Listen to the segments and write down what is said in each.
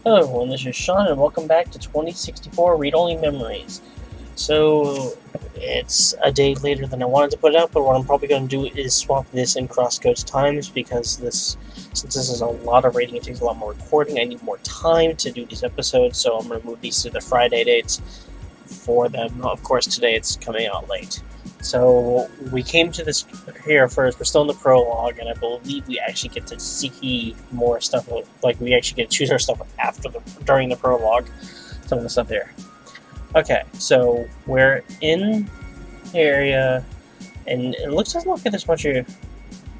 Hello everyone, this is Sean and welcome back to 2064 Read Only Memories. So, it's a day later than I wanted to put it out, but what I'm probably going to do is swap this and crosscode times because since this is a lot of reading, it takes a lot more recording. I need more time to do these episodes, so I'm going to move these to the Friday dates for them. Of course, today it's coming out late. So we came to this here first. We're still in the prologue, and I believe we actually get to see more stuff. Like we actually get to choose our stuff during the prologue. Some of the stuff here. Okay, so we're in the area, and it looks like there's much of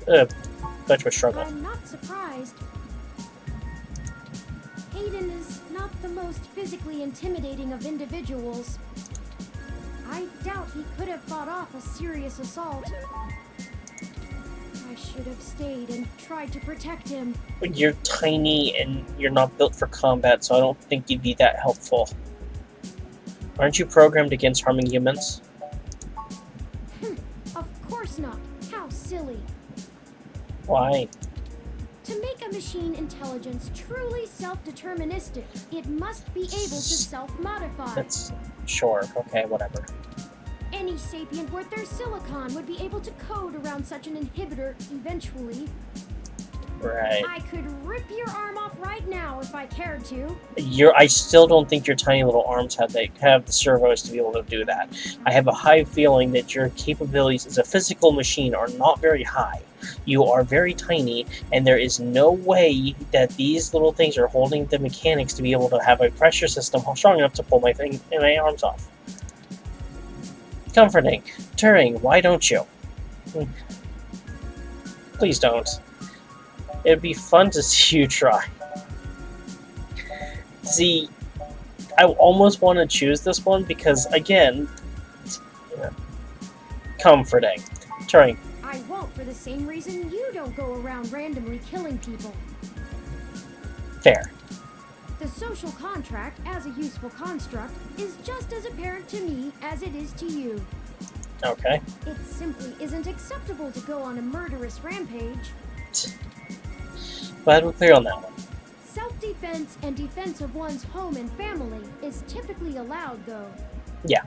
a struggle. I'm not surprised. Hayden is not the most physically intimidating of individuals. I doubt he could have fought off a serious assault. I should have stayed and tried to protect him. You're tiny and you're not built for combat, so I don't think you'd be that helpful. Aren't you programmed against harming humans? Of course not. How silly. Why? To make a machine intelligence truly self-deterministic, it must be able to self-modify. That's sure. Okay, whatever. Any sapient worth their silicon would be able to code around such an inhibitor eventually. Right. I could rip your arm off right now if I cared to. I still don't think your tiny little arms have the servos to be able to do that. I have a high feeling that your capabilities as a physical machine are not very high. You are very tiny, and there is no way that these little things are holding the mechanics to be able to have a pressure system strong enough to pull my arms off. Comforting. Turing, why don't you? Please don't. It'd be fun to see you try. See, I almost want to choose this one because, again, comforting. Turing. I won't for the same reason you don't go around randomly killing people. Fair. The social contract, as a useful construct, is just as apparent to me as it is to you. Okay. It simply isn't acceptable to go on a murderous rampage. Glad we're clear on that one. Self-defense and defense of one's home and family is typically allowed, though. Yeah,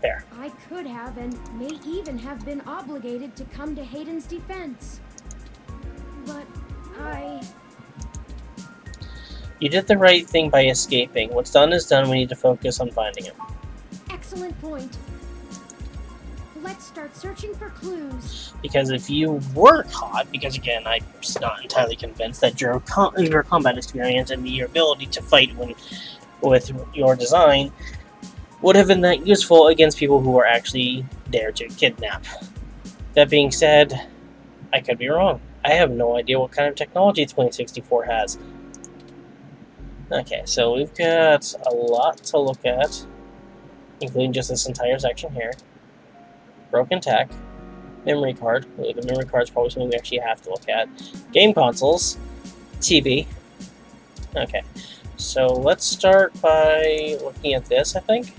fair. I could have and may even have been obligated to come to Hayden's defense. But You did the right thing by escaping. What's done is done. We need to focus on finding him. Excellent point. Let's start searching for clues. Because if you were caught, because again, I'm not entirely convinced that your combat experience and your ability to fight with your design would have been that useful against people who are actually there to kidnap. That being said, I could be wrong. I have no idea what kind of technology 2064 has. Okay, so we've got a lot to look at, including just this entire section here. Broken tech, memory card. The memory card is probably something we actually have to look at. Game consoles, TV. Okay, so let's start by looking at this, I think.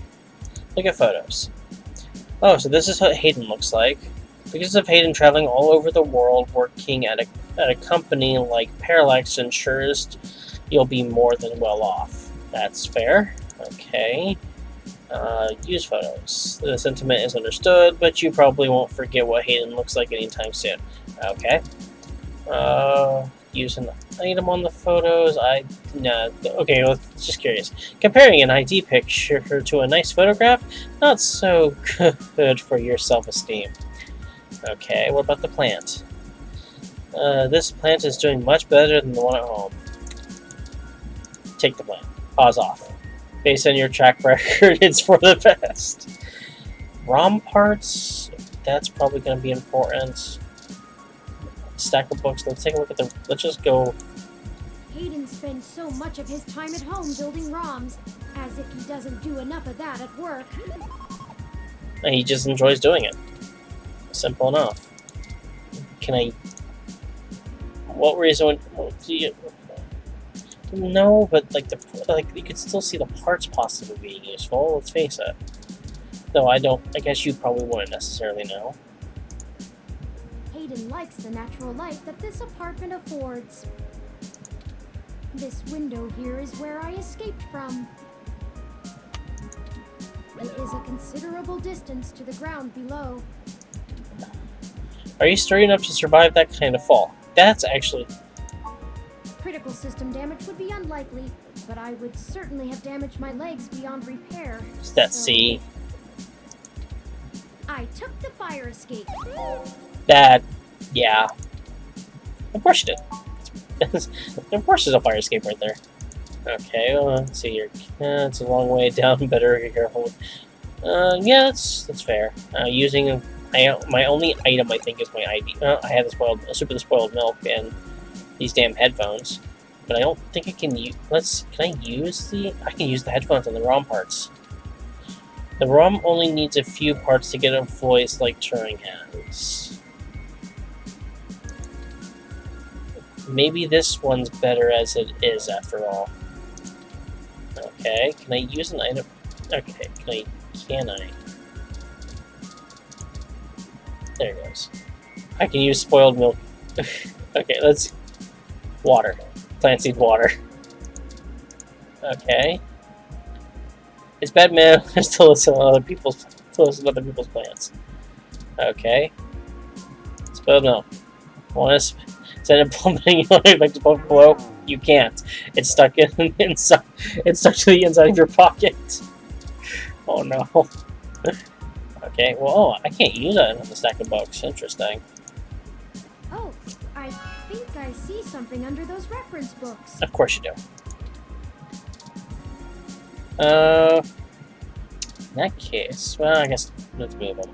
Look at photos. Oh, so this is what Hayden looks like. Because of Hayden traveling all over the world, working at a company like Parallax ensures you'll be more than well off. That's fair. Okay. Use photos. The sentiment is understood, but you probably won't forget what Hayden looks like anytime soon. Okay. Use an item on the photos. Okay, well, just curious. Comparing an ID picture to a nice photograph, not so good for your self-esteem. Okay, what about the plant? This plant is doing much better than the one at home. Take the plant. Pause off. Based on your track record, it's for the best. ROM parts, that's probably going to be important. Stack of books, let's take a look at let's just go. Hayden spends so much of his time at home building ROMs, as if he doesn't do enough of that at work. And he just enjoys doing it. Simple enough. What reason No, but you could still see the parts possibly being useful, let's face it. Though I guess you probably wouldn't necessarily know. Hayden likes the natural light that this apartment affords. This window here is where I escaped from. It is a considerable distance to the ground below. Are you sturdy enough to survive that kind of fall? That's actually... Critical system damage would be unlikely, but I would certainly have damaged my legs beyond repair. That's C. I took the fire escape. That... yeah. Of course you did. Of course there's a fire escape right there. Okay, well, let's see here. It's a long way down. Better be careful. Yeah, that's fair. Using my only item, I think, is my ID. I have the super spoiled milk and these damn headphones, but I don't think I can use. Can I use the? I can use the headphones and the ROM parts. The ROM only needs a few parts to get a voice like Turing has. Maybe this one's better as it is, after all. Okay, can I use an item? Okay, can I? There it goes. I can use spoiled milk. Okay, let's... water. Plant seed water. Okay. It's bad man to listen to other people's plants. Okay. Spoiled milk. Want to send it plummeting on it back to below? You can't. It's stuck in inside. It's stuck to the inside of your pocket. Oh no. Okay. Well, I can't use that on the stack of books. Interesting. Oh, I think I see something under those reference books. Of course you do. In that case, well, I guess let's move them.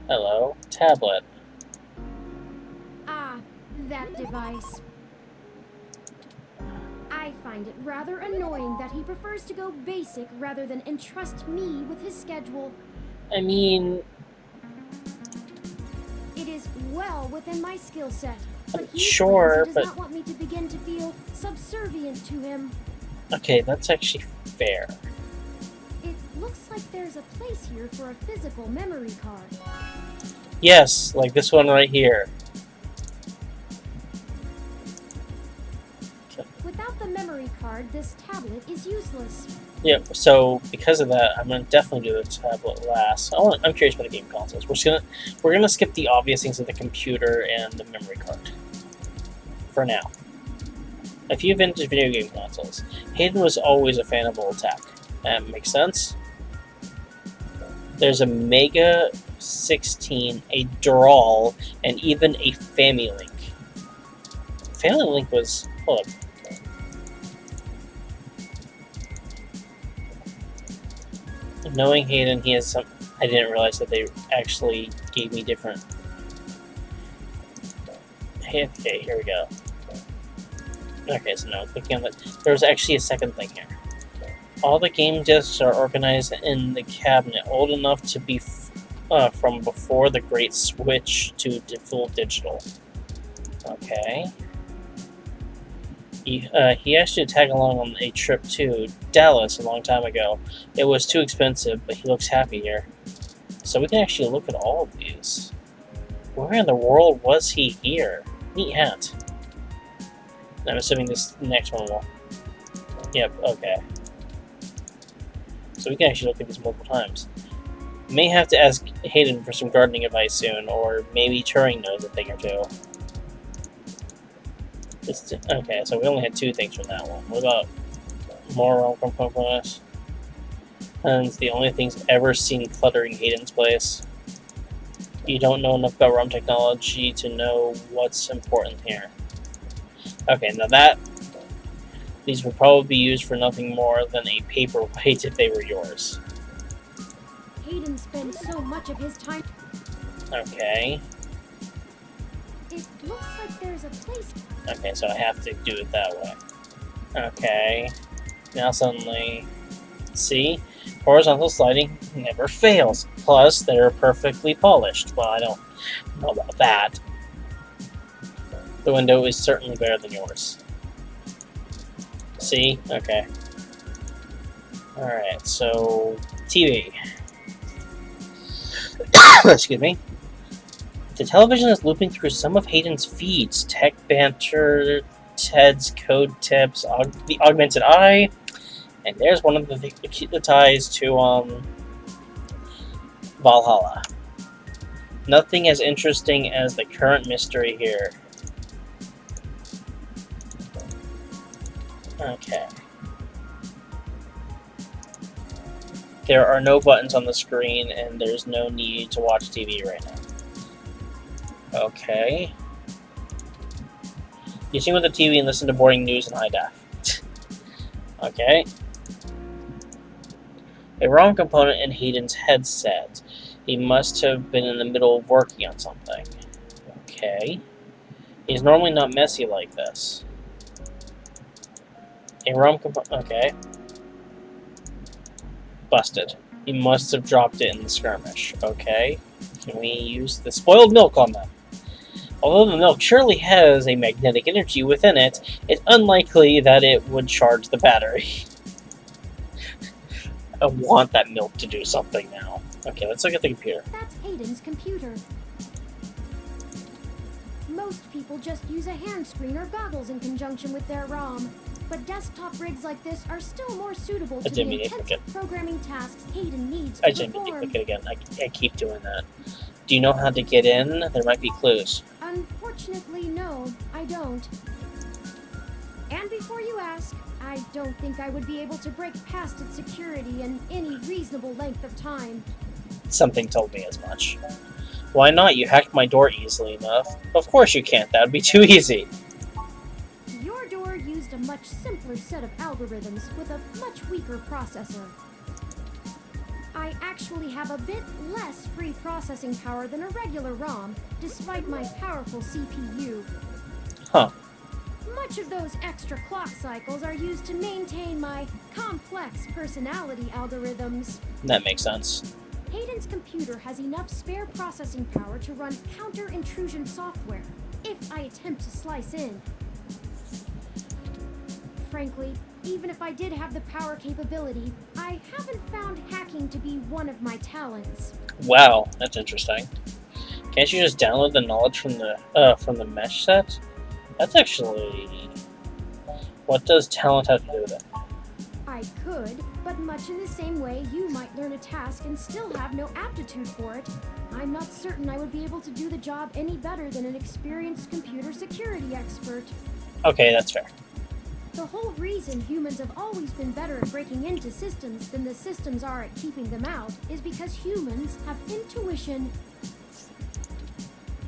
Hello, tablet. Ah, that device. I find it rather annoying that he prefers to go basic rather than entrust me with his schedule. I mean... It is well within my skill set, but he sure, does but... not want me to begin to feel subservient to him. Okay, that's actually fair. It looks like there's a place here for a physical memory card. Yes, like this one right here. Without the memory card, this tablet is useless. Yep, so because of that, I'm gonna definitely do the tablet last. I'm curious about the game consoles. We're gonna skip the obvious things of the computer and the memory card. For now. A few vintage video game consoles. Hayden was always a fan of old tech. That makes sense. There's a Mega 16, a Dural, and even a Family Link. Family Link was... hold up. Knowing Hayden, he has some... I didn't realize that they actually gave me different... Okay, here we go. Okay, so now clicking on that. There was actually a second thing here. All the game discs are organized in the cabinet, old enough to be from before the great switch to full digital. Okay. He asked you to tag along on a trip to Dallas a long time ago. It was too expensive, but he looks happy here. So we can actually look at all of these. Where in the world was he here? Neat hat. I'm assuming this next one will... Yep, okay. So we can actually look at these multiple times. May have to ask Hayden for some gardening advice soon, or maybe Turing knows a thing or two. Okay, so we only had 2 things from that one. What about more ROM components? And it's the only things ever seen cluttering Hayden's place. You don't know enough about ROM technology to know what's important here. Okay, now these would probably be used for nothing more than a paperweight if they were yours. Hayden spends so much of his time... Okay. It looks like there's a place... Okay, so I have to do it that way. Okay. Now suddenly... See? Horizontal sliding never fails. Plus, they're perfectly polished. Well, I don't know about that. The window is certainly better than yours. See? Okay. Alright, so... TV. Excuse me. The television is looping through some of Hayden's feeds. Tech banter, Ted's code tips, the augmented eye, and there's one of the ties to Valhalla. Nothing as interesting as the current mystery here. Okay. There are no buttons on the screen, and there's no need to watch TV right now. Okay. You sing with the TV and listen to boring news in high def. Okay. A ROM component in Hayden's headset. He must have been in the middle of working on something. Okay. He's normally not messy like this. A ROM component. Okay. Busted. He must have dropped it in the skirmish. Okay. Can we use the spoiled milk on them? Although the milk surely has a magnetic energy within it, it's unlikely that it would charge the battery. I want that milk to do something now. Okay, let's look at the computer. That's Hayden's computer. Most people just use a hand screen or goggles in conjunction with their ROM. But desktop rigs like this are still more suitable to the intensive programming tasks Hayden needs to perform. I didn't mean to click it again. I keep doing that. Do you know how to get in? There might be clues. Unfortunately, no, I don't. And before you ask, I don't think I would be able to break past its security in any reasonable length of time. Something told me as much. Why not? You hacked my door easily enough. Of course you can't. That would be too easy. Your door used a much simpler set of algorithms with a much weaker processor. I actually have a bit less free processing power than a regular ROM, despite my powerful CPU. Huh. Much of those extra clock cycles are used to maintain my complex personality algorithms. That makes sense. Hayden's computer has enough spare processing power to run counter-intrusion software, if I attempt to slice in. Frankly, even if I did have the power capability, I haven't found hacking to be one of my talents. Wow, that's interesting. Can't you just download the knowledge from the mesh set? That's actually... What does talent have to do with it? I could, but much in the same way you might learn a task and still have no aptitude for it. I'm not certain I would be able to do the job any better than an experienced computer security expert. Okay, that's fair. The whole reason humans have always been better at breaking into systems than the systems are at keeping them out is because humans have intuition.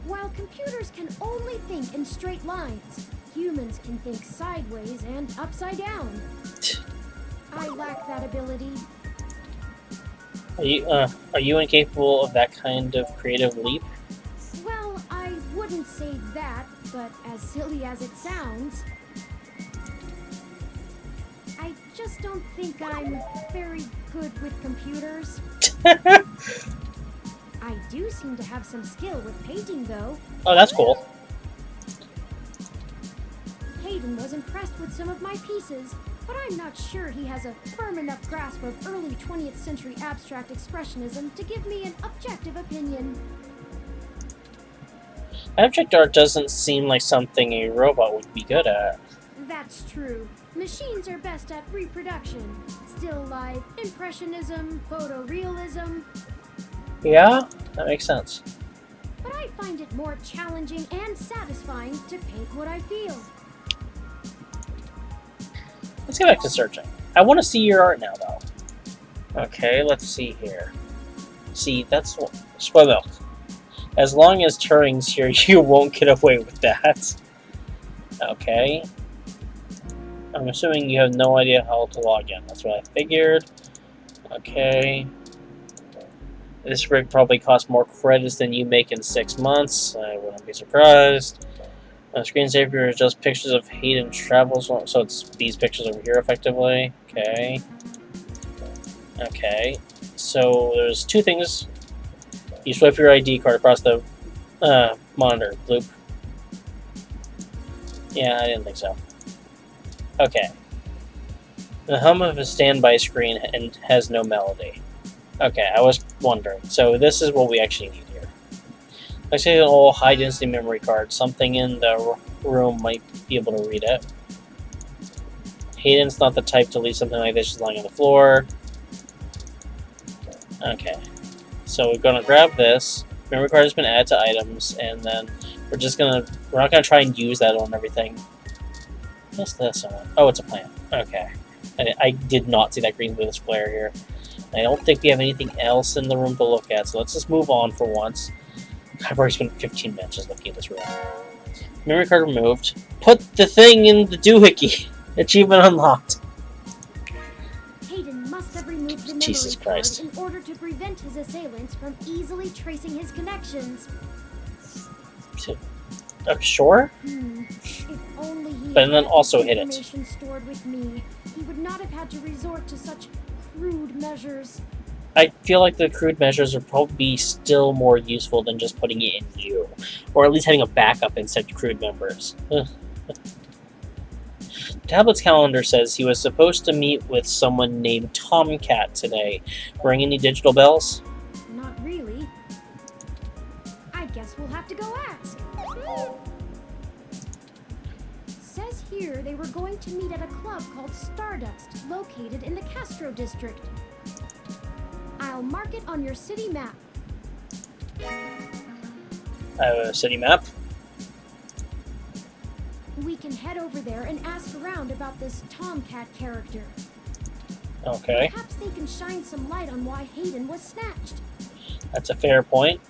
While computers can only think in straight lines, humans can think sideways and upside down. I lack that ability. Are you incapable of that kind of creative leap? Well, I wouldn't say that, but as silly as it sounds, I just don't think I'm very good with computers. I do seem to have some skill with painting, though. Oh, that's cool. Hayden was impressed with some of my pieces, but I'm not sure he has a firm enough grasp of early 20th century abstract expressionism to give me an objective opinion. Abstract art doesn't seem like something a robot would be good at. That's true. Machines are best at reproduction. Still life, impressionism, photorealism. Yeah, that makes sense. But I find it more challenging and satisfying to paint what I feel. Let's get back to searching. I want to see your art now, though. Okay, let's see here. See, that's what... Spoil milk. As long as Turing's here, you won't get away with that. Okay. I'm assuming you have no idea how to log in. That's what I figured. Okay. This rig probably costs more credits than you make in 6 months. I wouldn't be surprised. Screensaver is just pictures of Hayden travels, so it's these pictures over here, effectively. Okay. Okay. So there's two things. You swipe your ID card across the monitor. Bloop. Yeah, I didn't think so. Okay. The hum of a standby screen and has no melody. Okay, I was wondering. So this is what we actually need here. I see an old high density memory card. Something in the room might be able to read it. Hayden's not the type to leave something like this just lying on the floor. Okay. So we're gonna grab this. Memory card has been added to items, and then we're not gonna try and use that on everything. What's this one? Oh, it's a plant. Okay. I did not see that green blue flare here. I don't think we have anything else in the room to look at, so let's just move on for once. I've already spent 15 minutes just looking at this room. Memory card removed. Put the thing in the doohickey. Achievement unlocked. Hayden must have removed the memory card in order to prevent his assailants from easily tracing his connections. Sure? If only he but then had also hit it. Information stored with me, he would not have had to resort to such crude measures. I feel like the crude measures are probably still more useful than just putting it in you, or at least having a backup instead of crude members. Tablet's calendar says he was supposed to meet with someone named Tomcat today. Ring any digital bells? Not really. I guess we'll have to go ask. Says here they were going to meet at a club called Stardust, located in the Castro district. I'll mark it on your city map. I have a city map. We can head over there and ask around about this Tomcat character. Okay. Perhaps they can shine some light on why Hayden was snatched. That's a fair point.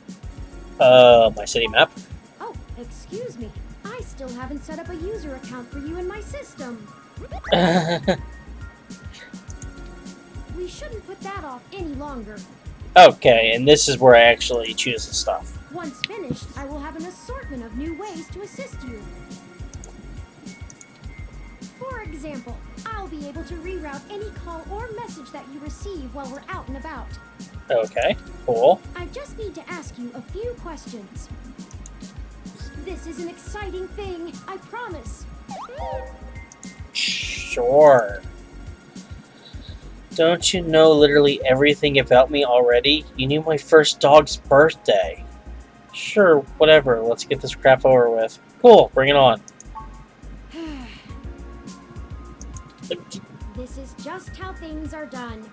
My city map. Oh, excuse me. I still haven't set up a user account for you in my system. We shouldn't put that off any longer. Okay, and this is where I actually choose the stuff. Once finished, I will have an assortment of new ways to assist you. For example, I'll be able to reroute any call or message that you receive while we're out and about. Okay, cool. I just need to ask you a few questions. This is an exciting thing, I promise. Sure. Don't you know literally everything about me already? You knew my first dog's birthday. Sure, whatever. Let's get this crap over with. Cool, bring it on. This is just how things are done.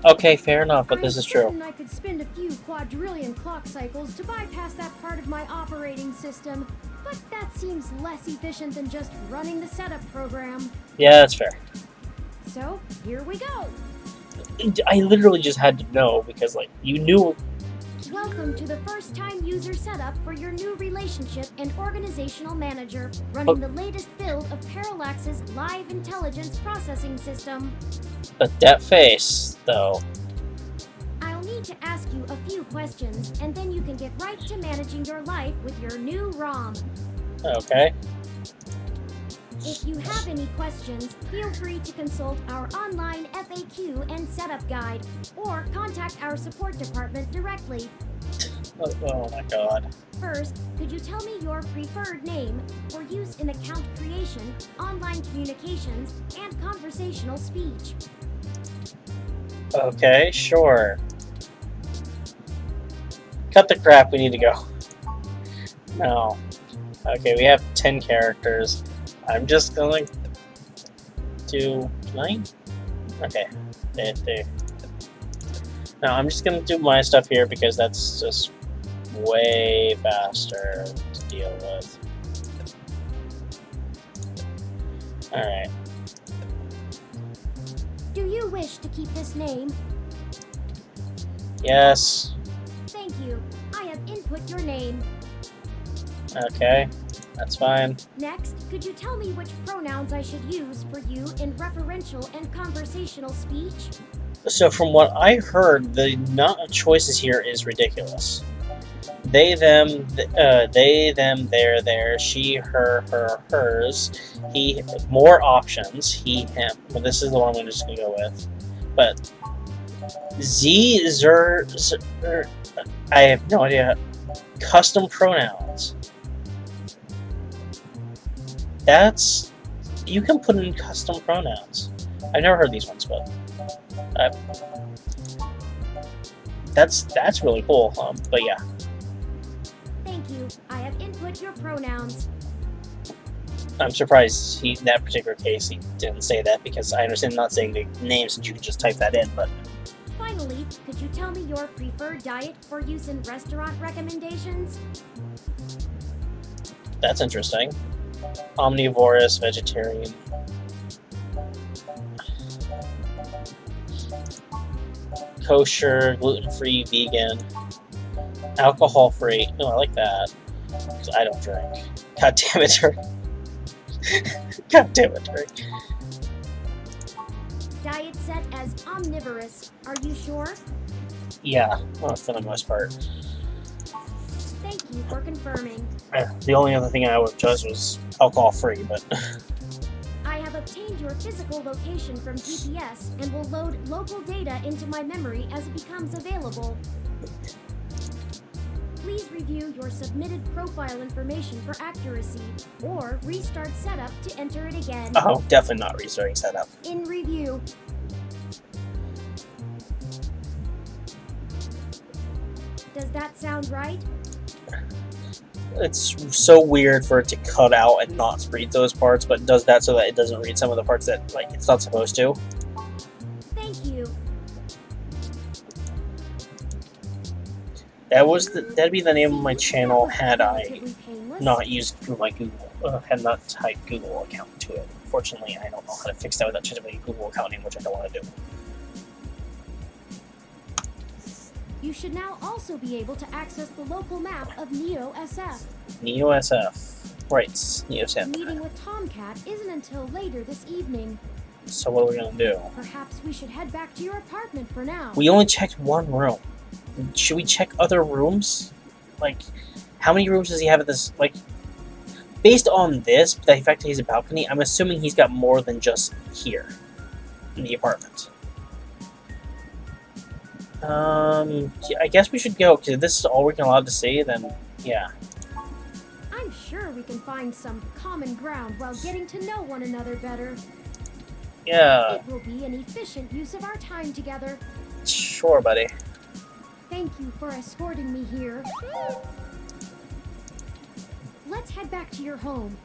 Okay, fair enough, but this is true. I could spend a few quadrillion clock cycles to bypass that part of my operating system, but that seems less efficient than just running the setup program. Yeah, that's fair. So, here we go. I literally just had to know because, like, you knew. Welcome to the first-time user setup for your new relationship and organizational manager, running the latest build of Parallax's live intelligence processing system. But that face, though. I'll need to ask you a few questions, and then you can get right to managing your life with your new ROM. Okay. If you have any questions, feel free to consult our online FAQ and setup guide, or contact our support department directly. Oh my god. First, could you tell me your preferred name for use in account creation, online communications, and conversational speech? Okay, sure. Cut the crap, we need to go. No. Okay, we have 10 characters. I'm just going to do 9? Okay. No, I'm just going to do my stuff here because that's just way faster to deal with. Alright. Do you wish to keep this name? Yes. Thank you. I have input your name. Okay. That's fine. Next, could you tell me which pronouns I should use for you in referential and conversational speech? So from what I heard, the amount of choices here is ridiculous. They, them, their, their, she, her, hers, he, more options, he, him. Well, this is the one I'm just going to go with. But Z, zer, I have no idea. Custom pronouns. That's... You can put in custom pronouns. I've never heard these ones, but... that's really cool, but yeah. Thank your pronouns. I'm surprised in that particular case he didn't say that, because I understand not saying the name since you can just type that in, but... Finally, could you tell me your preferred diet for use in restaurant recommendations? That's interesting. Omnivorous, vegetarian. Kosher, gluten-free, vegan. Alcohol-free. No, I like that. Because I don't drink. God damn it, Turing. God damn it, Turing. Diet set as omnivorous. Are you sure? Yeah, well, for the most part. Thank you for confirming. The only other thing I would adjust was alcohol-free, but... I have obtained your physical location from GPS and will load local data into my memory as it becomes available. Please review your submitted profile information for accuracy, or restart setup to enter it again. Oh, definitely not restarting setup. In review. Does that sound right? It's so weird for it to cut out and not read those parts, but it does that so that it doesn't read some of the parts that, like, it's not supposed to. Thank you. That'd be the name of my channel had I not used my Google, had not typed Google account to it. Unfortunately, I don't know how to fix that without changing my Google account name, which I don't want to do. You should now also be able to access the local map of NeoSF. NeoSF. Right, NeoSF. Meeting with Tomcat isn't until later this evening. So what are we gonna do? Perhaps we should head back to your apartment for now. We only checked one room. Should we check other rooms? Like, how many rooms does he have at this, like... Based on this, the fact that he's a balcony, I'm assuming he's got more than just here. In the apartment. Yeah, I guess we should go, because if this is all we're allowed to see, then, yeah. I'm sure we can find some common ground while getting to know one another better. Yeah. It will be an efficient use of our time together. Sure, buddy. Thank you for escorting me here. Let's head back to your home.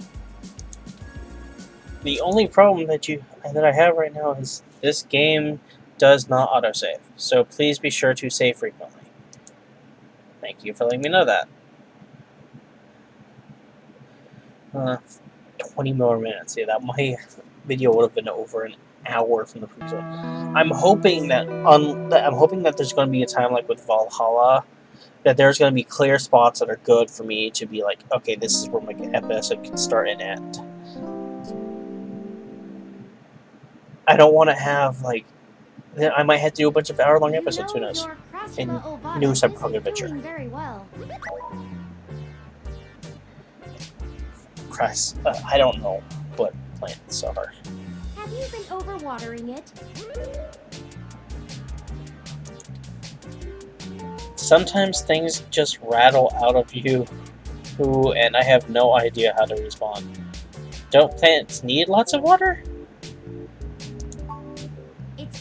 The only problem that I have right now is this game does not autosave, so please be sure to save frequently. Thank you for letting me know that. 20 more minutes. Yeah, that my video would have been over an hour from the previous one. I'm hoping that there's going to be a time like with Valhalla, that there's going to be clear spots that are good for me to be like, okay, this is where my episode can start and end. I don't want to have like. Then I might have to do a bunch of hour-long episodes, who knows? In new Cyberpunk adventure. Very well. Christ, I don't know what plants are. Have you been overwatering it? Sometimes things just rattle out of you, and I have no idea how to respond. Don't plants need lots of water?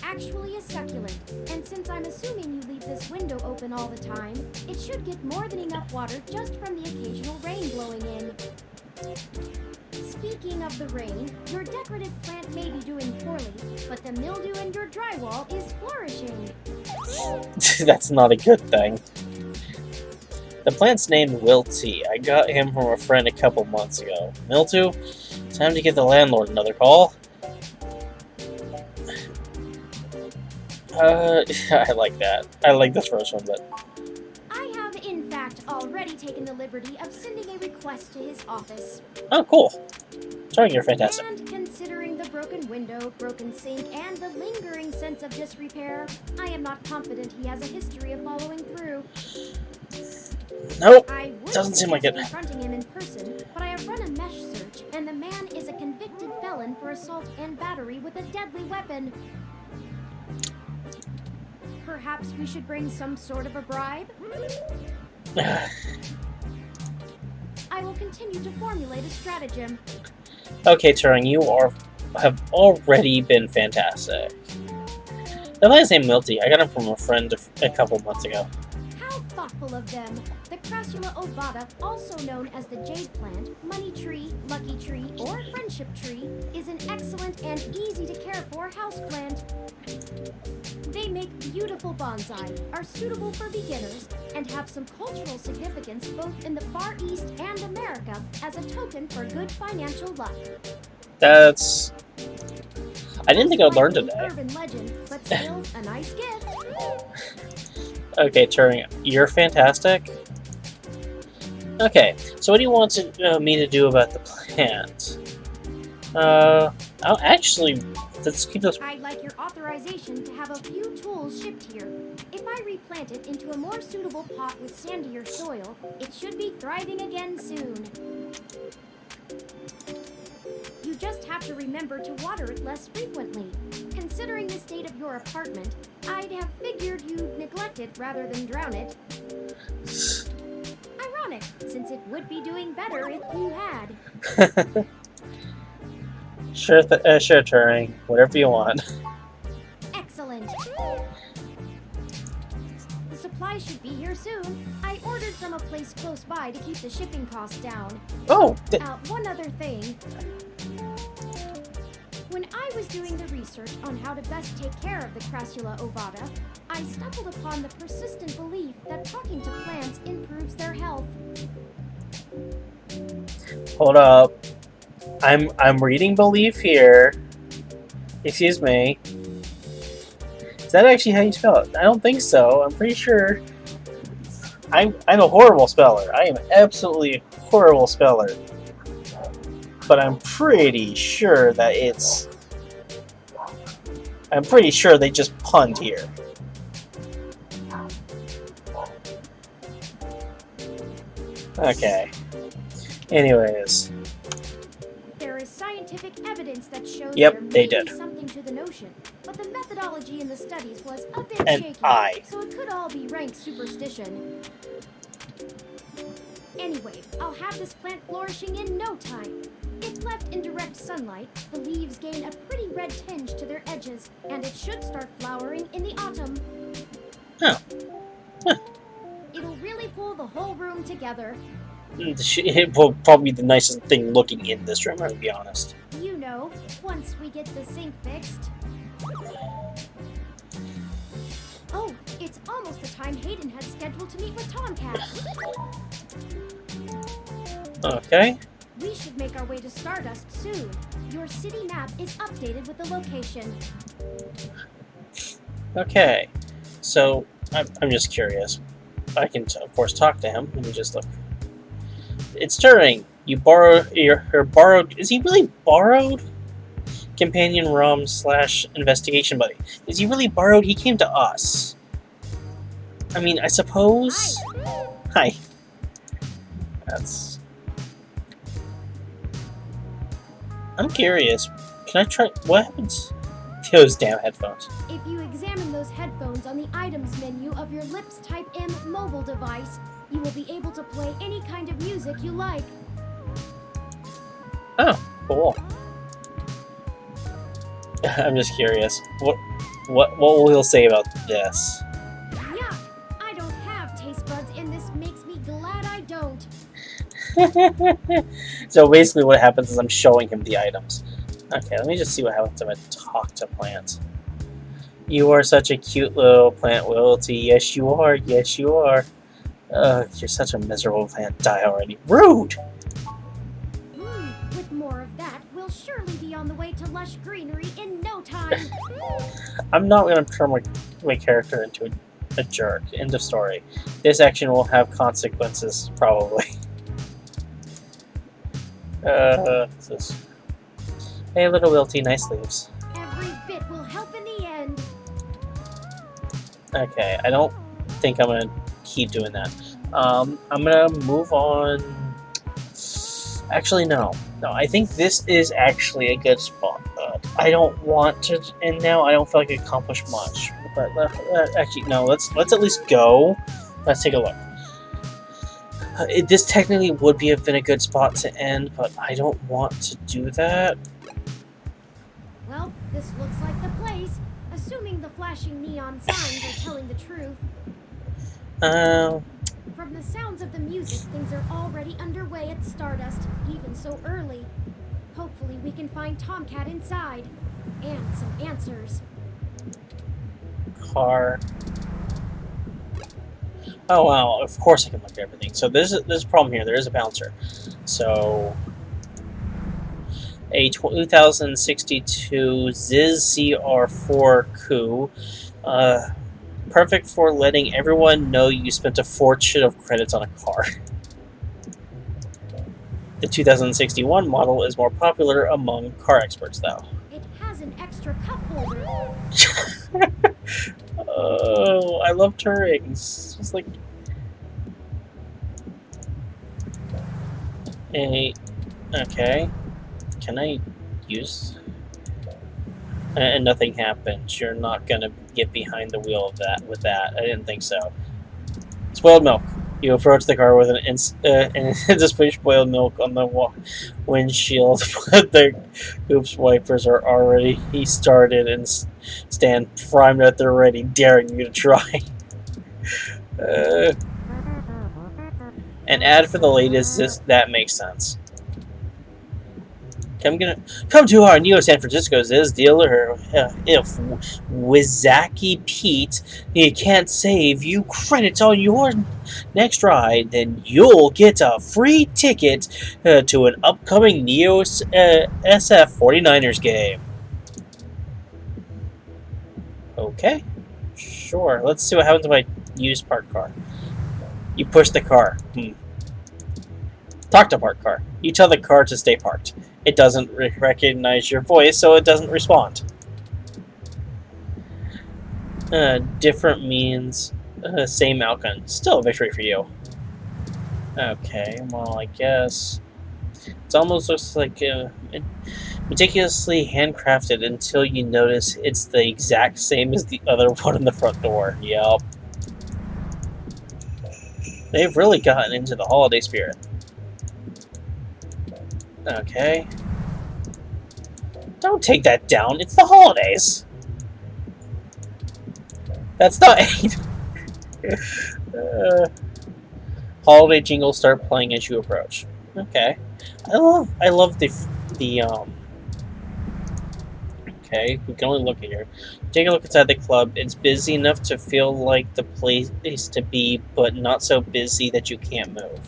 Actually a succulent, and since I'm assuming you leave this window open all the time, it should get more than enough water just from the occasional rain blowing in. Speaking of the rain, your decorative plant may be doing poorly, but the mildew in your drywall is flourishing. That's not a good thing. The plant's named Wilty. I got him from a friend a couple months ago. Mildew? Time to give the landlord another call. I like that. I like this first one, but... I have, in fact, already taken the liberty of sending a request to his office. Oh, cool. Sorry, you're fantastic. And considering the broken window, broken sink, and the lingering sense of disrepair, I am not confident he has a history of following through. Nope. I Doesn't seem like it. Confronting him in person, but I have run a mesh search, and the man is a convicted felon for assault and battery with a deadly weapon. Perhaps we should bring some sort of a bribe? I will continue to formulate a stratagem. Okay, Turing, you have already been fantastic. The last name Milty. I got him from a friend a couple months ago. How thoughtful of them. The Crassula ovata, also known as the jade plant, money tree, lucky tree, or friendship tree, is an excellent and easy to care for houseplant. They make beautiful bonsai, are suitable for beginners, and have some cultural significance both in the Far East and America as a token for good financial luck. That's... I didn't think I would learn today. Urban legend, but still a nice gift. Okay, Turing, you're fantastic. Okay, so what do you want me to do about the plant? Actually, let's keep this... I'd like your authorization to have a few tools shipped here. If I replant it into a more suitable pot with sandier soil, it should be thriving again soon. You just have to remember to water it less frequently. Considering the state of your apartment, I'd have figured you'd neglect it rather than drown it. Ironic, since it would be doing better if you had. Sure, Turing. Whatever you want. Excellent. The supplies should be here soon. I ordered from a place close by to keep the shipping costs down. Oh! One other thing. When I was doing the research on how to best take care of the Crassula ovata, I stumbled upon the persistent belief that talking to plants improves their health. Hold up. I'm reading belief here. Excuse me. Is that actually how you spell it? I don't think so. I'm pretty sure. I'm a horrible speller. I am absolutely a horrible speller. But I'm pretty sure that it's... I'm pretty sure they just punned here. Okay. Anyways. There is scientific evidence that shows Yep, there may they did. be something to the notion, but the methodology in the studies was a bit And shaky, so it could all be rank superstition. Anyway, I'll have this plant flourishing in no time. If left in direct sunlight, the leaves gain a pretty red tinge to their edges, and it should start flowering in the autumn. Huh. Huh. It'll really pull the whole room together. It will probably be the nicest thing looking in this room, to be honest. You know, once we get the sink fixed. Oh, it's almost the time Hayden had scheduled to meet with Tomcat. Okay. We should make our way to Stardust soon. Your city map is updated with the location. Okay. So, I'm just curious. I can, of course, talk to him. Let me just look. It's Turing. You borrowed your borrowed... Is he really borrowed? Companion ROM / investigation buddy. Is he really borrowed? He came to us. I mean, I suppose... Hi. That's... I'm curious. Can I try... What happens? Those damn headphones. If you examine those headphones on the items menu of your Lips Type M mobile device, you will be able to play any kind of music you like. Oh, cool. I'm just curious. What will he say about this? Yuck! I don't have taste buds, and this makes me glad I don't. So basically what happens is I'm showing him the items. Okay, let me just see what happens if I talk to plants. You are such a cute little plant, Wilty. Yes, you are. Yes, you are. You're such a miserable plant. Die already. Rude! With more of that, we'll surely be on the way to lush greenery in no time. I'm not going to turn my character into a jerk. End of story. This action will have consequences, probably. Hey, little Wilty, nice leaves. Every bit will help in the end. Okay, I don't think I'm gonna keep doing that. I'm gonna move on. Actually, no. I think this is actually a good spot. I don't want to end now. I don't feel like I accomplished much. But actually, no. Let's at least go. Let's take a look. This technically would have been a good spot to end, but I don't want to do that. Well, this looks like the place, assuming the flashing neon signs are telling the truth. From the sounds of the music, things are already underway at Stardust, even so early. Hopefully we can find Tomcat inside. And some answers. Car. Oh wow, of course I can look at everything. So there's a problem here. There is a bouncer. So a 2062 Ziz CR4 coup. Perfect for letting everyone know you spent a fortune of credits on a car. The 2061 model is more popular among car experts, though. It has an extra cup holder. Oh, I love Turings. Just like... Hey, okay. Can I use... And nothing happens. You're not gonna get behind the wheel of that with that. I didn't think so. Spoiled milk. You approach the car with and display spoiled milk on the windshield, but the oops wipers are already started and stand primed at the ready, daring you to try. An ad for the latest. That makes sense. Come to our Neo San Francisco Ziz dealer. If Wizaki Pete can't save you credits on your next ride, then you'll get a free ticket to an upcoming Neo SF 49ers game. Okay, sure. Let's see what happens if I use parked car. You push the car. Talk to parked car. You tell the car to stay parked. It doesn't recognize your voice, so it doesn't respond. Different means same outcome. Still a victory for you. Okay, well, I guess... It almost looks like meticulously handcrafted until you notice it's the exact same as the other one in the front door. Yup. They've really gotten into the holiday spirit. Okay. Don't take that down. It's the holidays. That's not eight. Holiday jingles start playing as you approach. Okay. I love the okay, we can only look here. Take a look inside the club. It's busy enough to feel like the place to be, but not so busy that you can't move.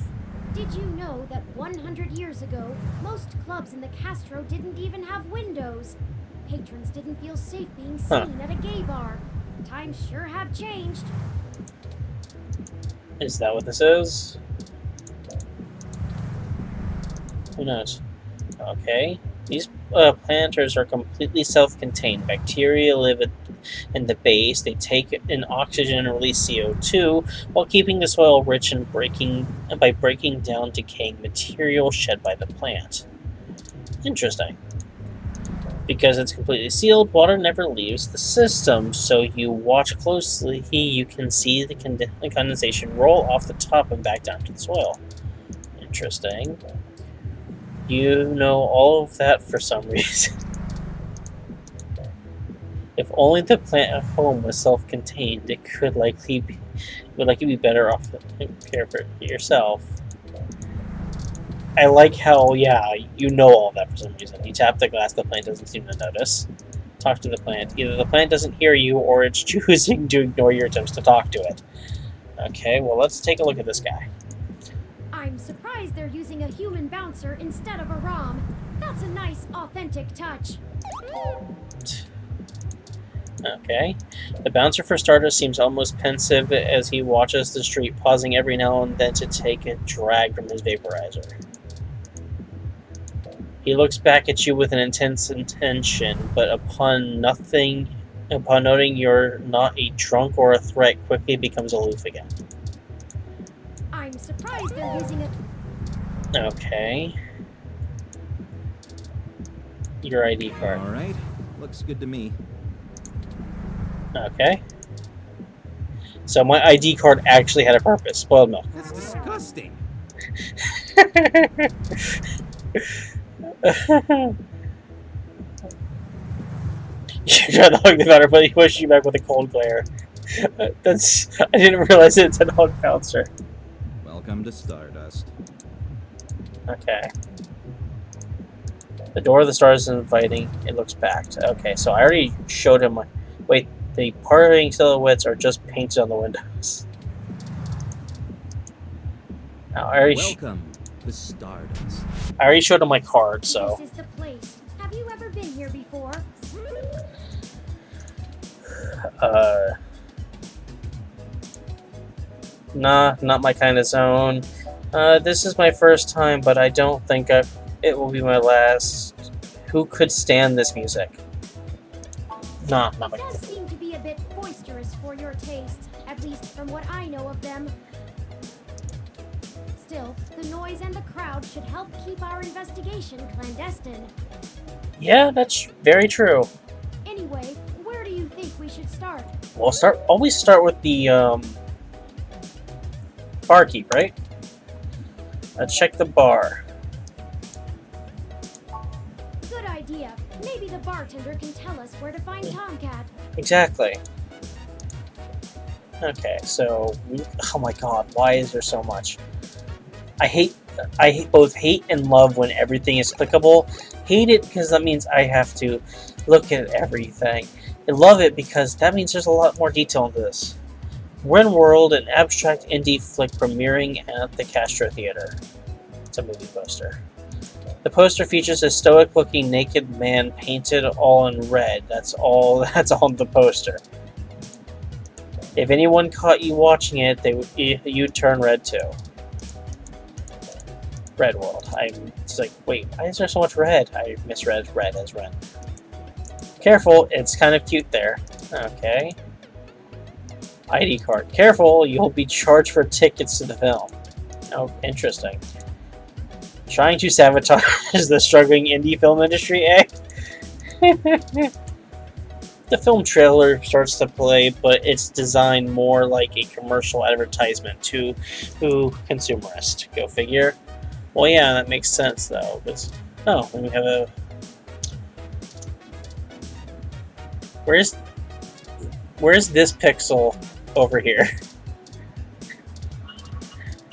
Did you know that 100 years ago, most clubs in the Castro didn't even have windows? Patrons didn't feel safe being seen at a gay bar. Times sure have changed. Is that what this is? Who knows? Okay. These planters are completely self-contained. Bacteria live in the base. They take in oxygen and release CO2 while keeping the soil rich and by breaking down decaying material shed by the plant. Interesting. Because it's completely sealed, water never leaves the system, so you watch closely, you can see the condensation roll off the top and back down to the soil. Interesting. You know all of that for some reason. If only the plant at home was self-contained, it would likely be better off to care for yourself. I like how, yeah, you know all that for some reason. You tap the glass, the plant doesn't seem to notice. Talk to the plant. Either the plant doesn't hear you, or it's choosing to ignore your attempts to talk to it. Okay, well, let's take a look at this guy. I'm surprised they're using a human bouncer instead of a ROM. That's a nice, authentic touch. Okay. The bouncer for starters seems almost pensive as he watches the street, pausing every now and then to take a drag from his vaporizer. He looks back at you with an intense intention, but upon noting you're not a drunk or a threat, quickly becomes aloof again. I'm surprised they're using it. Okay. Your ID card. All right. Looks good to me. Okay. So my ID card actually had a purpose. Spoiled milk. That's disgusting. You tried to hug the batter, but he pushed you back with a cold glare. I didn't realize it's a dog bouncer. Welcome to Stardust. Okay. The door of the Stardust is inviting. It looks packed. Okay, so I already showed him my... Wait, the parting silhouettes are just painted on the windows. Now, I Welcome to Stardust. already showed him my card, so... This is the place. Have you ever been here before? Nah, not my kind of zone. This is my first time, but I don't think it will be my last. Who could stand this music? Nah, not my It does seem to be a bit boisterous for your taste, at least from what I know of them. Still, the noise and the crowd should help keep our investigation clandestine. Yeah, that's very true. Anyway, where do you think we should start? We'll always start with the barkeep, right? Let's check the bar. Good idea. Maybe the bartender can tell us where to find Tomcat. Exactly. Okay, so oh my god, why is there so much? I both hate and love when everything is clickable. Hate it because that means I have to look at everything. I love it because that means there's a lot more detail in this. Ren World, an abstract indie flick premiering at the Castro Theater. It's a movie poster. The poster features a stoic-looking naked man painted all in red. That's all in the poster. If anyone caught you watching it, you'd turn red too. Red World. I'm just like, wait, why is there so much red? I misread red as red. Careful, it's kind of cute there. Okay. ID card. Careful, you'll be charged for tickets to the film. Oh, interesting. Trying to sabotage the struggling indie film industry, eh? The film trailer starts to play, but it's designed more like a commercial advertisement to consumerist. Go figure. Well, yeah, that makes sense, though. Oh, then we have a... Where's this pixel over here?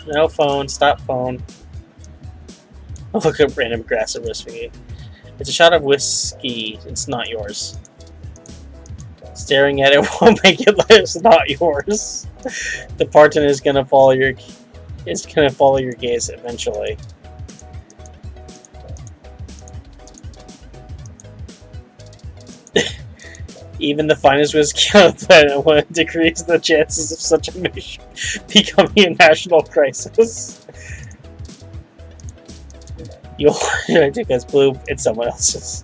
No phone. Stop phone. Look up random grass at whiskey. It's a shot of whiskey. It's not yours. Staring at it won't make it like it's not yours. The bartender is gonna follow your gaze eventually. Even the finest whiskey on the planet will decrease the chances of such a mission becoming a national crisis. You'll think that's bloop, it's someone else's.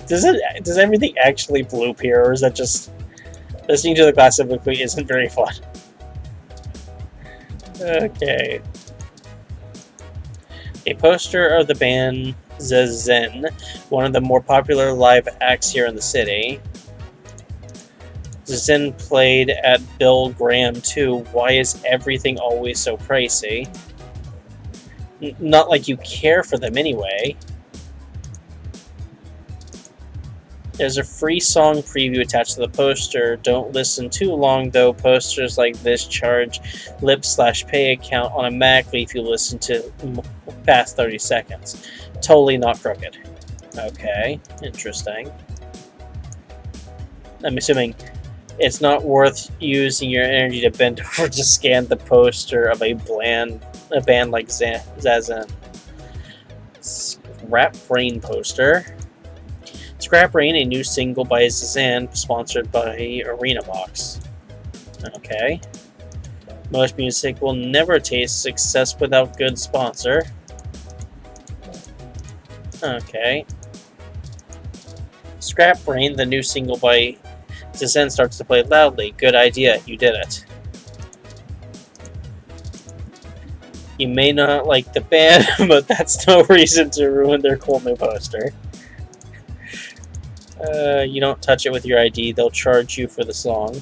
Does everything actually bloop here, or is that just listening to the classically isn't very fun? Okay. A poster of the band Zazen, one of the more popular live acts here in the city. Zazen played at Bill Graham too. Why is everything always so pricey? Not like you care for them anyway. There's a free song preview attached to the poster. Don't listen too long though. Posters like this charge lip/pay account automatically if you listen to past 30 seconds. Totally not crooked. Okay, interesting. I'm assuming it's not worth using your energy to bend over to scan the poster of a band like Zazen. Scrap Brain poster. Scrap Brain, a new single by Zazen, sponsored by Arena Box. Okay. Most music will never taste success without good sponsor. Okay. Scrap Brain, the new single by Zazen, starts to play loudly. Good idea, you did it. You may not like the band, but that's no reason to ruin their cool new poster. You don't touch it with your ID, they'll charge you for the song.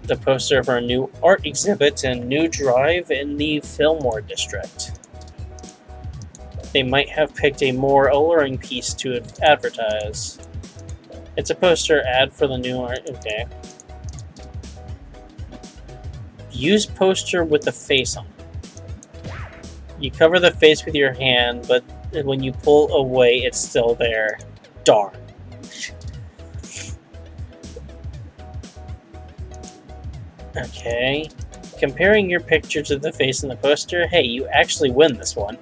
The poster of our new art exhibit and new drive in the Fillmore district. They might have picked a more alluring piece to advertise. It's a poster ad for the new art. Okay. Use poster with the face on it. You cover the face with your hand, but when you pull away, it's still there. Darn. Okay. Comparing your picture to the face in the poster, hey, you actually win this one.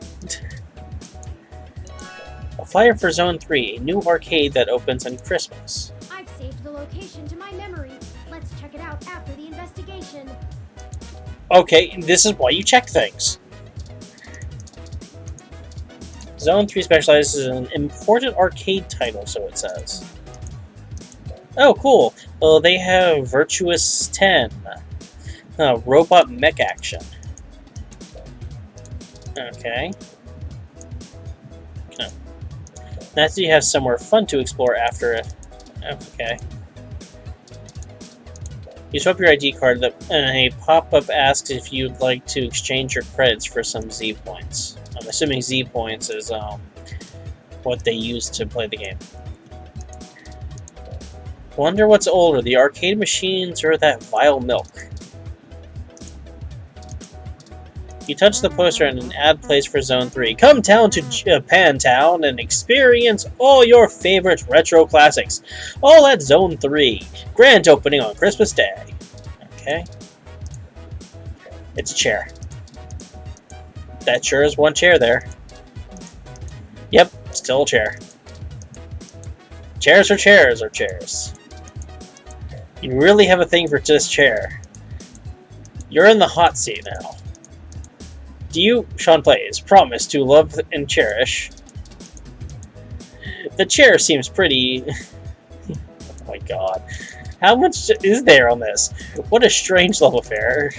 A flyer for Zone 3, a new arcade that opens on Christmas. I've saved the location to my memory. Let's check it out after the investigation. Okay, this is why you check things. Zone 3 specializes in an important arcade title, so it says. Oh, cool. Well, they have Virtuous 10. Robot mech action. Okay. Now you have somewhere fun to explore after it. Okay. You swap your ID card and a pop-up asks if you'd like to exchange your credits for some Z points. I'm assuming Z points is what they use to play the game. Wonder what's older, the arcade machines or that vile milk? You touch the poster and an ad plays for Zone 3. Come down to Japantown and experience all your favorite retro classics. All at Zone 3. Grand opening on Christmas Day. Okay. It's a chair. That sure is one chair there. Yep, still a chair. Chairs are chairs are chairs. You really have a thing for this chair. You're in the hot seat now. Do you, Sean Plays, promise to love and cherish? The chair seems pretty... oh my god. How much is there on this? What a strange love affair.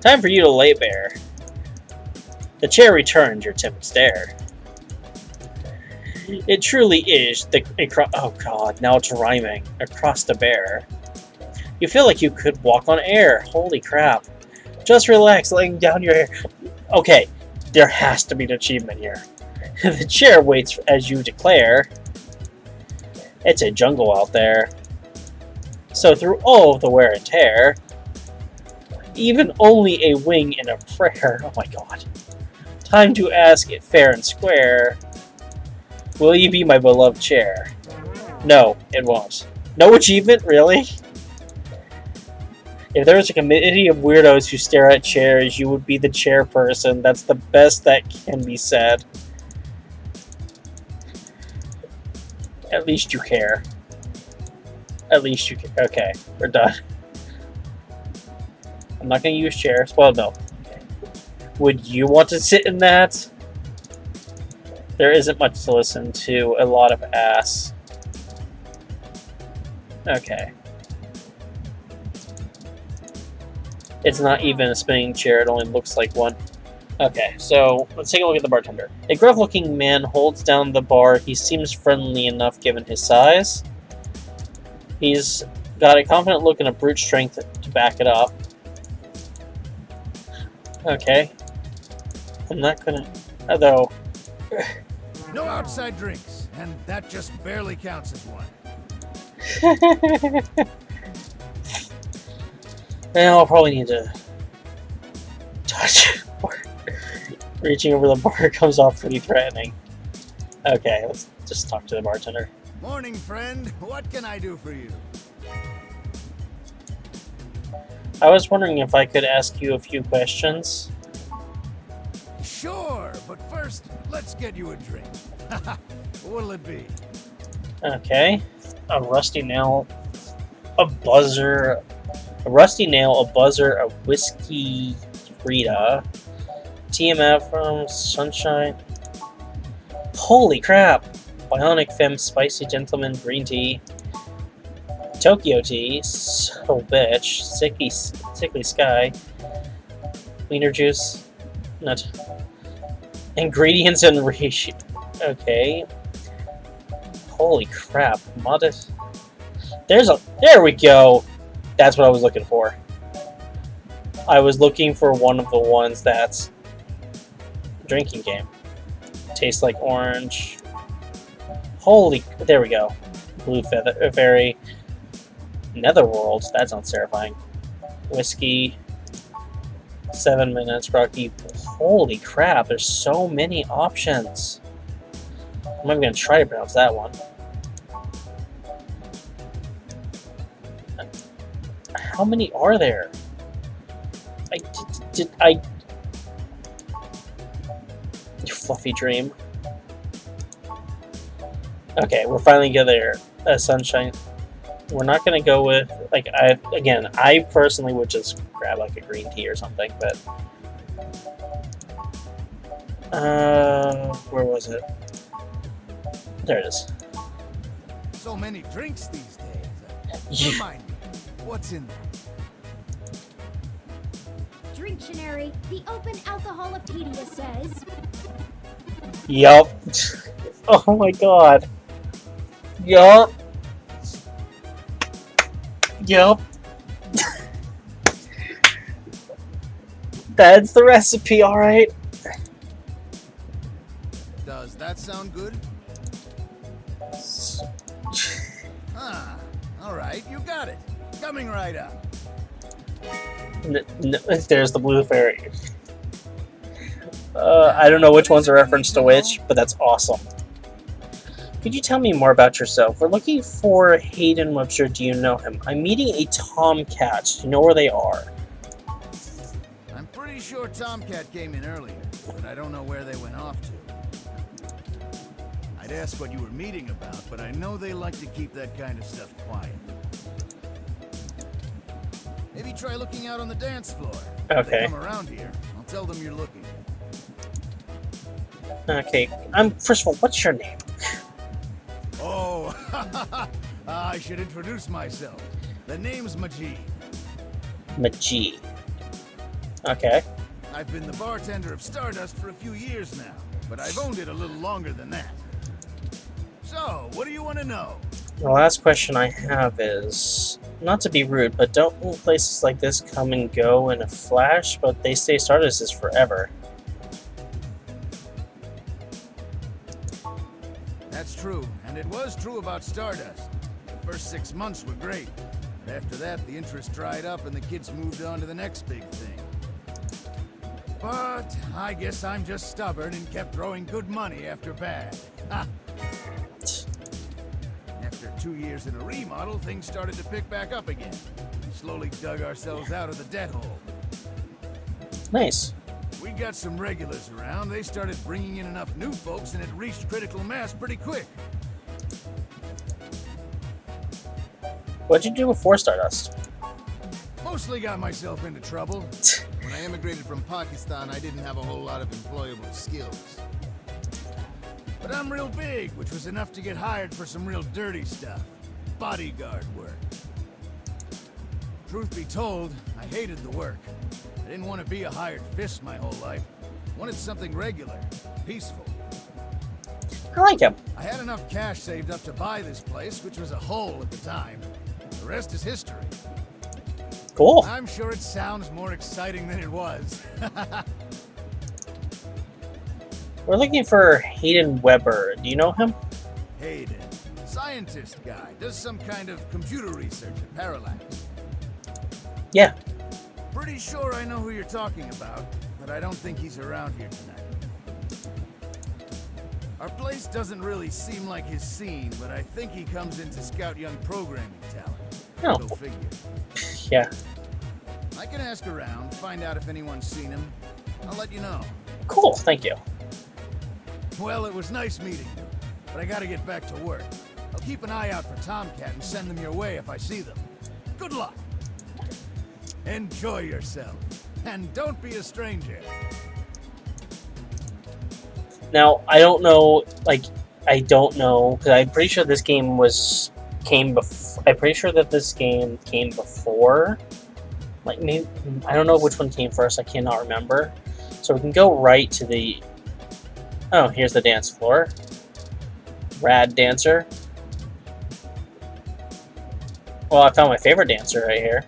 Time for you to lay bare. The chair returns your timid stare. It truly is oh god, now it's rhyming. Across the bear. You feel like you could walk on air. Holy crap. Just relax, laying down your hair. Okay, there has to be an achievement here. The chair waits as you declare. It's a jungle out there. So through all of the wear and tear, even only a wing and a prayer. Oh my god. Time to ask it fair and square. Will you be my beloved chair? No, it won't. No achievement? Really? If there was a committee of weirdos who stare at chairs, you would be the chairperson. That's the best that can be said. At least you care. At least you care. Okay, we're done. I'm not going to use chairs. Well, no. Okay. Would you want to sit in that? There isn't much to listen to. A lot of ass. Okay. It's not even a spinning chair, it only looks like one. Okay, so let's take a look at the bartender. A gruff-looking man holds down the bar. He seems friendly enough given his size. He's got a confident look and a brute strength to back it up. Okay. I'm not gonna... Although... No outside drinks, and that just barely counts as one. Now I'll probably need to touch. Reaching over the bar comes off pretty threatening. Okay, let's just talk to the bartender. Morning, friend. What can I do for you? I was wondering if I could ask you a few questions. Sure, but first, let's get you a drink. What'll it be? Okay. A rusty nail, a buzzer, a rusty nail, a buzzer, a whiskey Rita, TMF from Sunshine. Holy crap! Bionic Femme, Spicy Gentleman, Green Tea, Tokyo Tea, So Bitch, Sickly Sky, Wiener Juice, Nut, Ingredients and Ratio. Okay. Holy crap! Modest. There we go. That's what I was looking for. I was looking for one of the ones that's drinking game. Tastes like orange. Holy, there we go. Blue feather, fairy. Netherworld. That sounds terrifying. whiskey. 7 minutes. Rocky. Holy crap! There's so many options. I'm not even gonna try to pronounce that one. How many are there? I You fluffy dream. Okay, we're finally getting there. Sunshine. We're not gonna go with like I personally would just grab like a green tea or something, but where was it? There it is. So many drinks these days. Yeah. Remind me, what's in there? Drinctionary, the Open Alcoholopedia says. Yup. Oh my god. Yup. Yup. That's the recipe, alright. Does that sound good? Ah, all right, you got it. Coming right up. There's the blue fairy. I don't know which one's a reference to which, but that's awesome. Could you tell me more about yourself? We're looking for Hayden Webster. Do you know him? I'm meeting a Tomcat. Do you know where they are? I'm pretty sure Tomcat came in earlier, but I don't know where they went off to. I'd ask what you were meeting about, but I know they like to keep that kind of stuff quiet. Maybe try looking out on the dance floor. If they Okay. come around here, I'll tell them you're looking. Okay. First of all, what's your name? Oh, I should introduce myself. The name's Majid. Majid. Okay. I've been the bartender of Stardust for a few years now, but I've owned it a little longer than that. So, what do you want to know? The last question I have is, not to be rude, but don't places like this come and go in a flash, but they say Stardust is forever. That's true, and it was true about Stardust. The first 6 months were great, but after that, the interest dried up and the kids moved on to the next big thing. But I guess I'm just stubborn and kept throwing good money after bad. Ha! After 2 years in a remodel, things started to pick back up again. We slowly dug ourselves out of the debt hole. Nice. We got some regulars around. They started bringing in enough new folks, and it reached critical mass pretty quick. What'd you do before Stardust? Mostly got myself into trouble. When I immigrated from Pakistan, I didn't have a whole lot of employable skills. But I'm real big, which was enough to get hired for some real dirty stuff. Bodyguard work. Truth be told, I hated the work. I didn't want to be a hired fist my whole life. Wanted something regular, peaceful. I like him. I had enough cash saved up to buy this place, which was a hole at the time. The rest is history. Cool. I'm sure it sounds more exciting than it was. We're looking for Hayden Weber. Do you know him? Hayden, scientist guy, does some kind of computer research at Parallax. Yeah. Pretty sure I know who you're talking about, but I don't think he's around here tonight. Our place doesn't really seem like his scene, but I think he comes in to scout young programming talent. Oh. Go figure. Yeah. I can ask around, find out if anyone's seen him. I'll let you know. Cool. Thank you. Well, it was nice meeting you, but I gotta get back to work. I'll keep an eye out for Tomcat and send them your way if I see them. Good luck. Enjoy yourself. And don't be a stranger. Now, I don't know, because I'm pretty sure this game came before. I'm pretty sure that this game came before. Like, maybe, I don't know which one came first, I cannot remember. So we can go right to the... Oh, here's the dance floor. Rad dancer. Well, I found my favorite dancer right here.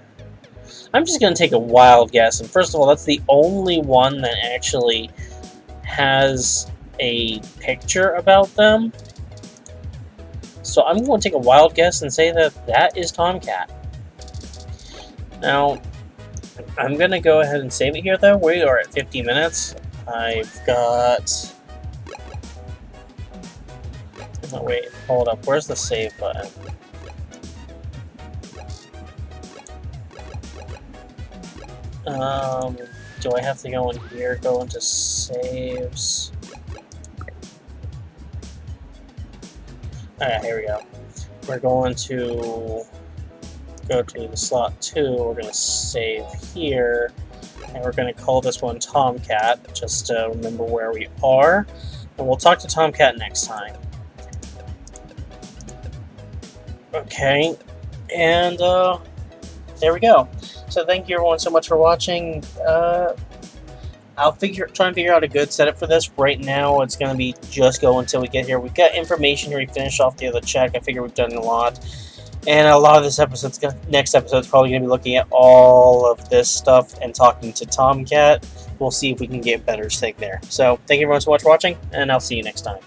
I'm just going to take a wild guess. And first of all, that's the only one that actually has a picture about them. So I'm going to take a wild guess and say that that is Tomcat. Now, I'm gonna go ahead and save it here, though. We are at 50 minutes. I've got... Oh, wait, hold up. Where's the save button? Do I have to go in here, go into saves? Alright, here we go. We're going to go to the slot 2, we're going to save here, and we're going to call this one Tomcat, just to remember where we are, and we'll talk to Tomcat next time. Okay, and there we go. So thank you everyone so much for watching. I'll try and figure out a good setup for this. Right now, it's going to be just go until we get here. We've got information here. We finished off the other check. I figure we've done a lot. And a lot of this next episode's probably going to be looking at all of this stuff and talking to Tomcat. We'll see if we can get better sync there. So, thank you everyone so much for watching, and I'll see you next time.